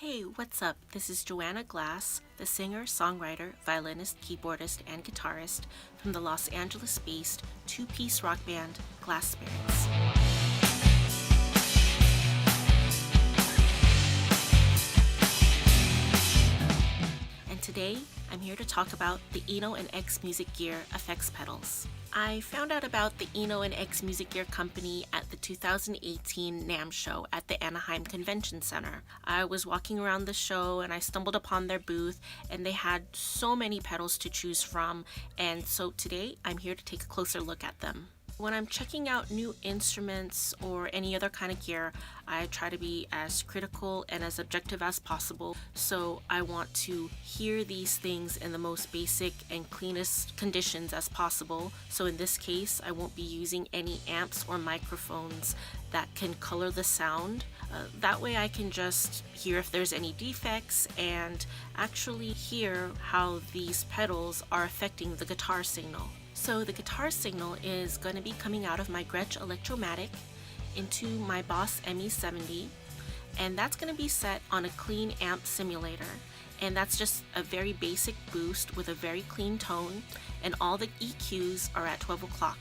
Hey, what's up? This is Joanna Glass, the singer, songwriter, violinist, keyboardist, and guitarist from the Los Angeles-based two-piece rock band Glasspirits. And today, I'm here to talk about the Eno and X Music Gear effects pedals. I found out about the Eno and X Music Gear Company at the 2018 NAMM show at the Anaheim Convention Center. I was walking around the show and I stumbled upon their booth, and they had so many pedals to choose from, and so today I'm here to take a closer look at them. When I'm checking out new instruments or any other kind of gear, I try to be as critical and as objective as possible. So I want to hear these things in the most basic and cleanest conditions as possible. So in this case, I won't be using any amps or microphones that can color the sound. That way I can just hear if there's any defects and actually hear how these pedals are affecting the guitar signal. So the guitar signal is going to be coming out of my Gretsch Electromatic into my Boss ME70, and that's going to be set on a clean amp simulator, and that's just a very basic boost with a very clean tone, and all the EQs are at 12 o'clock.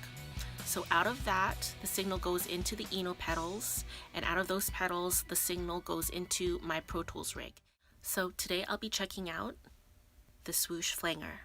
So out of that, the signal goes into the Eno pedals, and out of those pedals, the signal goes into my Pro Tools rig. So today I'll be checking out the Swoosh Flanger.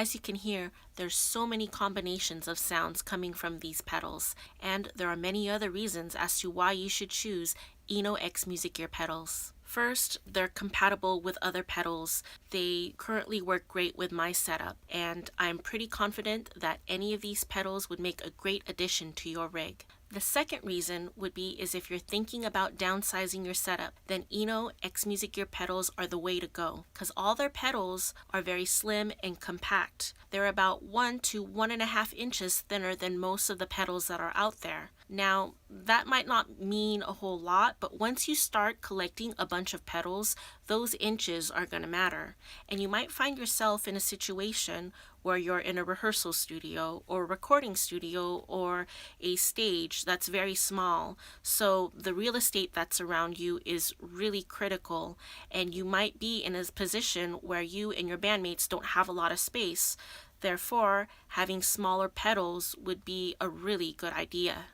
as you can hear, there's so many combinations of sounds coming from these pedals, and there are many other reasons as to why you should choose Eno X Music Gear pedals. First, they're compatible with other pedals. They currently work great with my setup, and I'm pretty confident that any of these pedals would make a great addition to your rig. The second reason would be is if you're thinking about downsizing your setup, then Eno X Music Gear pedals are the way to go, because all their pedals are very slim and compact. They're about 1 to 1.5 inches thinner than most of the pedals that are out there. Now, that might not mean a whole lot, but once you start collecting a bunch of pedals, those inches are going to matter. And you might find yourself in a situation where you're in a rehearsal studio or recording studio or a stage that's very small. So the real estate that's around you is really critical, and you might be in a position where you and your bandmates don't have a lot of space. Therefore, having smaller pedals would be a really good idea.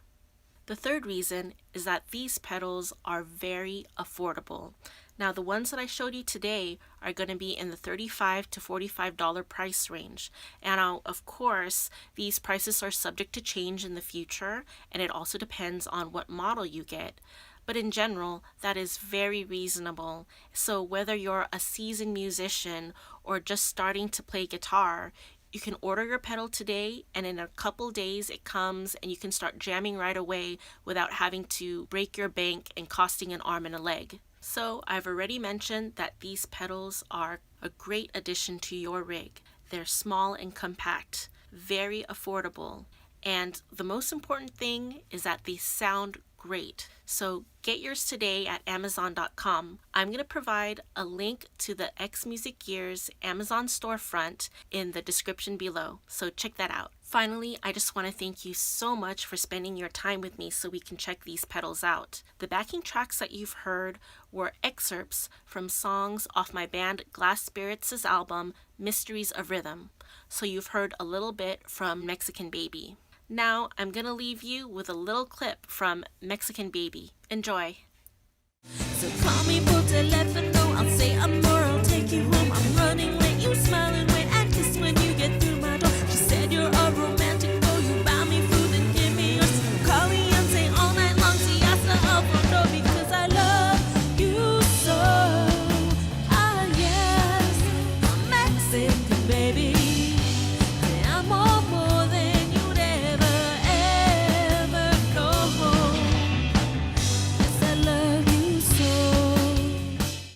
The third reason is that these pedals are very affordable. Now, the ones that I showed you today are going to be in the $35 to $45 price range. And now, of course, these prices are subject to change in the future, and it also depends on what model you get. But in general, that is very reasonable. So whether you're a seasoned musician or just starting to play guitar, you can order your pedal today, and in a couple days it comes and you can start jamming right away without having to break your bank and costing an arm and a leg. So I've already mentioned that these pedals are a great addition to your rig. They're small and compact, very affordable, and the most important thing is that they sound great. So get yours today at Amazon.com. I'm going to provide a link to the X Music Gear's Amazon storefront in the description below, so check that out. Finally, I just want to thank you so much for spending your time with me so we can check these pedals out. The backing tracks that you've heard were excerpts from songs off my band Glasspirits' album Mysteries of Rhythm. So you've heard a little bit from Mexican Baby. Now I'm going to leave you with a little clip from Mexican Baby. Enjoy. So call me por teléfono, I'll say I'm more, I'll take you home, I'm running